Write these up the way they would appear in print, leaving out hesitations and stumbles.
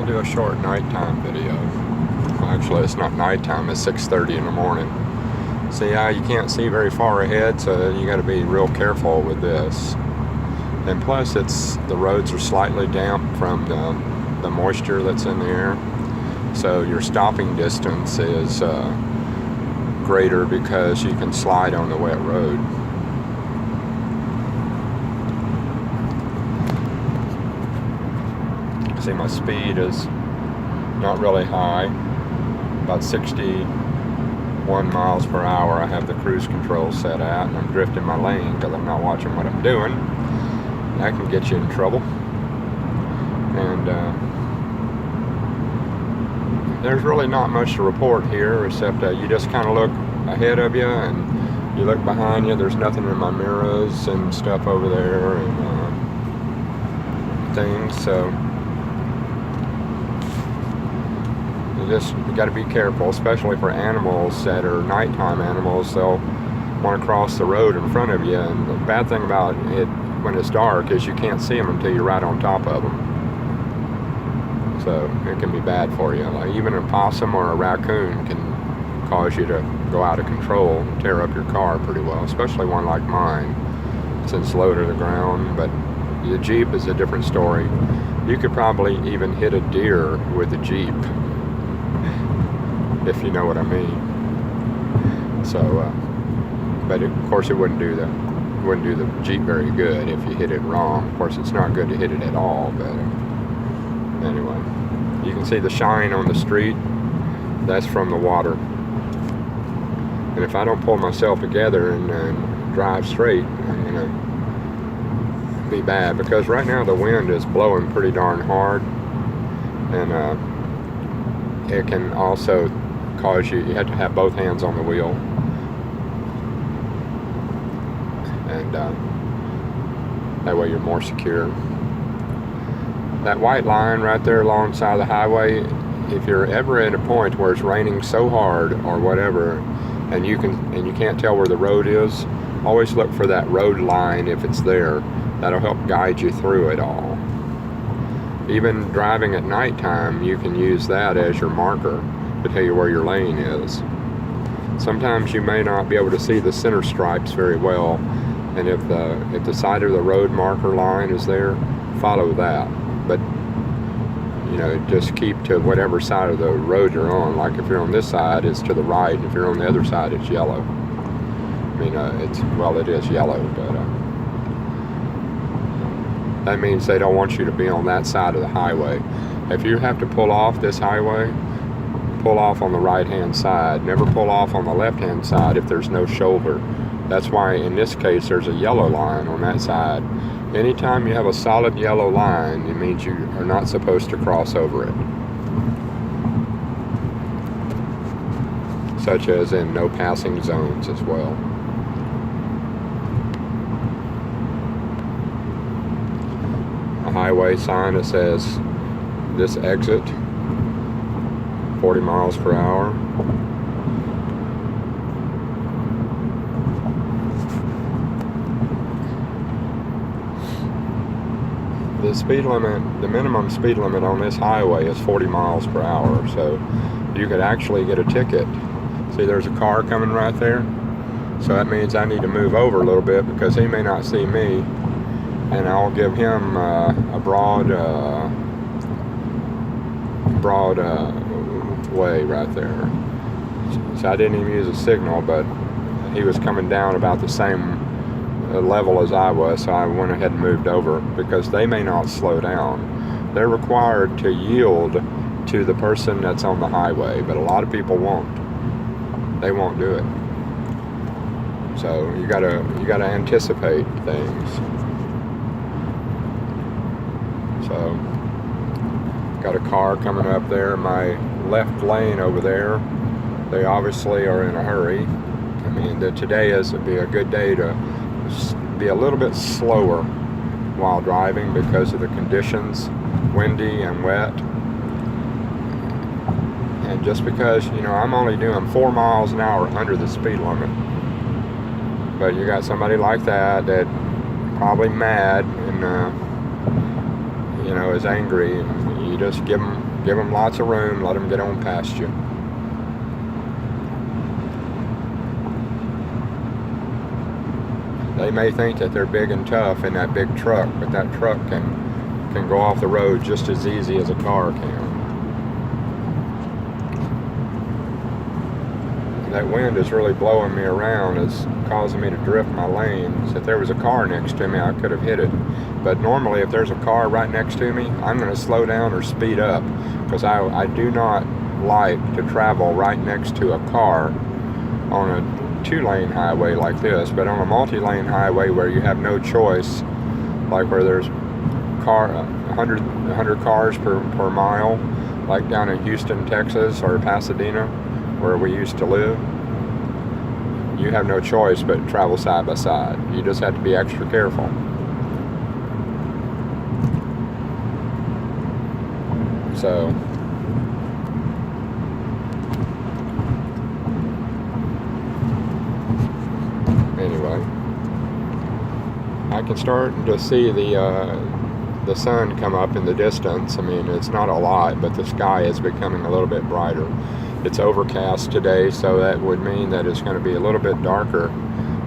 I'll do a short nighttime video. Well, actually, it's not nighttime, it's 6:30 in the morning. See how you can't see very far ahead, so you got to be real careful with this. And plus, the roads are slightly damp from the moisture that's in the air, so your stopping distance is greater because you can slide on the wet road. See, my speed is not really high, about 61 miles per hour. I have the cruise control set at, and I'm drifting my lane because I'm not watching what I'm doing. That can get you in trouble. And there's really not much to report here, except you just kind of look ahead of you and you look behind you. There's nothing in my mirrors and stuff over there and things, so you got to be careful, especially for animals that are nighttime animals. They'll want to cross the road in front of you, and the bad thing about it when it's dark is you can't see them until you're right on top of them. So it can be bad for you. Like even a possum or a raccoon can cause you to go out of control and tear up your car pretty well, especially one like mine since low to the ground. But the Jeep is a different story. You could probably even hit a deer with the Jeep, if you know what I mean. So, but of course it wouldn't do the Jeep very good if you hit it wrong. Of course, it's not good to hit it at all, but anyway, you can see the shine on the street. That's from the water. And if I don't pull myself together and drive straight, I'm gonna be bad, because right now the wind is blowing pretty darn hard, and it can also cause you have to have both hands on the wheel, and that way you're more secure. That white line right there alongside the highway, if you're ever at a point where it's raining so hard or whatever, and you can't tell where the road is, always look for that road line if it's there. That'll help guide you through it all. Even driving at nighttime, you can use that as your marker to tell you where your lane is. Sometimes you may not be able to see the center stripes very well, and if the side of the road marker line is there, follow that. But just keep to whatever side of the road you're on. Like if you're on this side, it's to the right, and if you're on the other side, it's yellow. I mean, it is yellow, but that means they don't want you to be on that side of the highway. If you have to pull off this highway, pull off on the right-hand side. Never pull off on the left-hand side if there's no shoulder. That's why in this case there's a yellow line on that side. Anytime you have a solid yellow line, it means you are not supposed to cross over it. Such as in no passing zones as well. A highway sign that says this exit 40 miles per hour. The speed limit, the minimum speed limit on this highway is 40 miles per hour, so you could actually get a ticket. See, there's a car coming right there, so that means I need to move over a little bit because he may not see me, and I'll give him a broad way right there. So I didn't even use a signal, but he was coming down about the same level as I was, so I went ahead and moved over because they may not slow down. They're required to yield to the person that's on the highway, but a lot of people won't. They won't do it. So you gotta anticipate things. So got a car coming up there, my left lane over there. They obviously are in a hurry. I mean, today would be a good day to be a little bit slower while driving because of the conditions, windy and wet. And just because, I'm only doing 4 miles an hour under the speed limit. But you got somebody like that probably mad, and you know, is angry, and you just give them lots of room, let them get on past you. They may think that they're big and tough in that big truck, but that truck can go off the road just as easy as a car can. That wind is really blowing me around. It's causing me to drift my lanes. If there was a car next to me, I could have hit it. But normally, if there's a car right next to me, I'm going to slow down or speed up, because I do not like to travel right next to a car on a 2-lane highway like this. But on a multi-lane highway where you have no choice, like where there's 100 cars per mile, like down in Houston, Texas, or Pasadena, where we used to live, you have no choice but travel side by side. You just have to be extra careful. So anyway, I can start to see the sun come up in the distance. I mean, it's not a lot, but the sky is becoming a little bit brighter. It's overcast today, so that would mean that it's going to be a little bit darker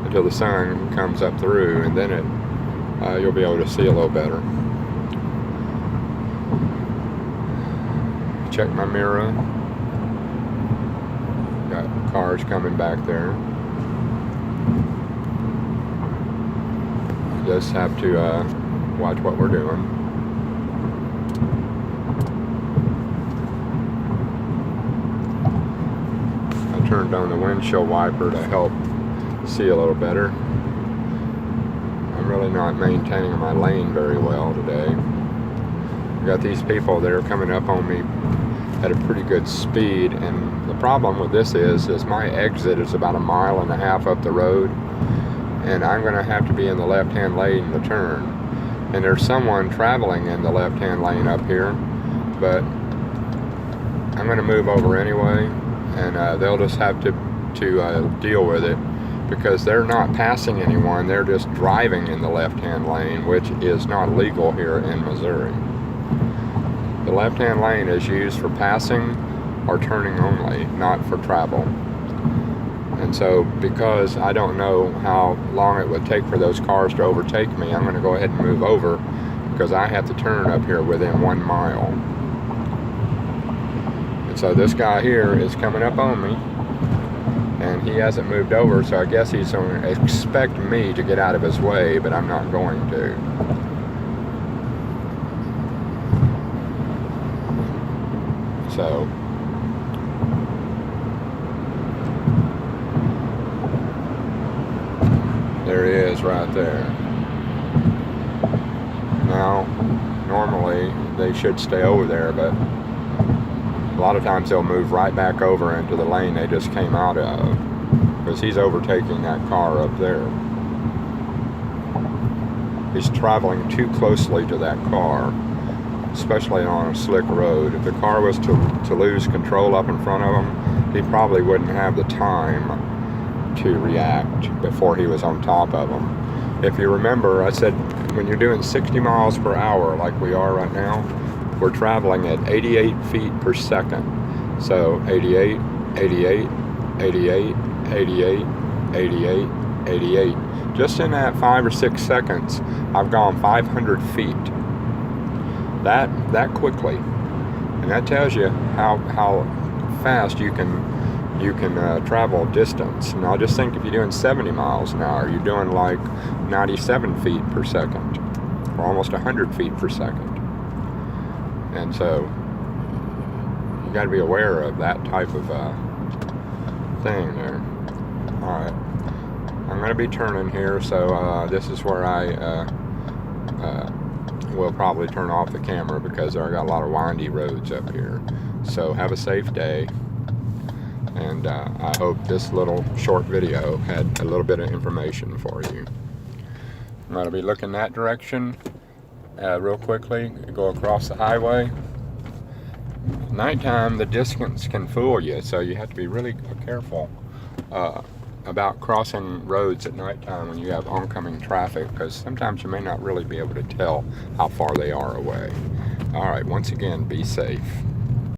until the sun comes up through, and then you'll be able to see a little better. Check my mirror. Got cars coming back there. Just have to watch what we're doing. I turned on the windshield wiper to help see a little better. I'm really not maintaining my lane very well today. I got these people that are coming up on me at a pretty good speed, and the problem with this is my exit is about 1.5 miles up the road, and I'm going to have to be in the left-hand lane to turn. And there's someone traveling in the left-hand lane up here, but I'm going to move over anyway, and they'll just have to deal with it, because they're not passing anyone. They're just driving in the left-hand lane, which is not legal here in Missouri. The left-hand lane is used for passing or turning only, not for travel. And so, because I don't know how long it would take for those cars to overtake me, I'm going to go ahead and move over, because I have to turn up here within 1 mile. And so this guy here is coming up on me, and he hasn't moved over, so I guess he's going to expect me to get out of his way, but I'm not going to. So there he is right there. Now, normally they should stay over there, but a lot of times they'll move right back over into the lane they just came out of, because he's overtaking that car up there. He's traveling too closely to that car, especially on a slick road. If the car was to lose control up in front of him, he probably wouldn't have the time to react before he was on top of him. If you remember, I said when you're doing 60 miles per hour like we are right now, we're traveling at 88 feet per second. So 88, 88, 88, 88, 88, 88. Just in that 5 or 6 seconds, I've gone 500 feet. That quickly, and that tells you how fast you can travel distance. Now just think, if you're doing 70 miles an hour, you're doing like 97 feet per second, or almost 100 feet per second. And so you got to be aware of that type of thing there. All right, I'm going to be turning here, so this is where I will probably turn off the camera, because I got a lot of windy roads up here. So have a safe day, and I hope this little short video had a little bit of information for you. I'm going to be looking that direction real quickly, go across the highway. Nighttime, the distance can fool you, so you have to be really careful about crossing roads at nighttime when you have oncoming traffic, because sometimes you may not really be able to tell how far they are away. All right, once again, be safe.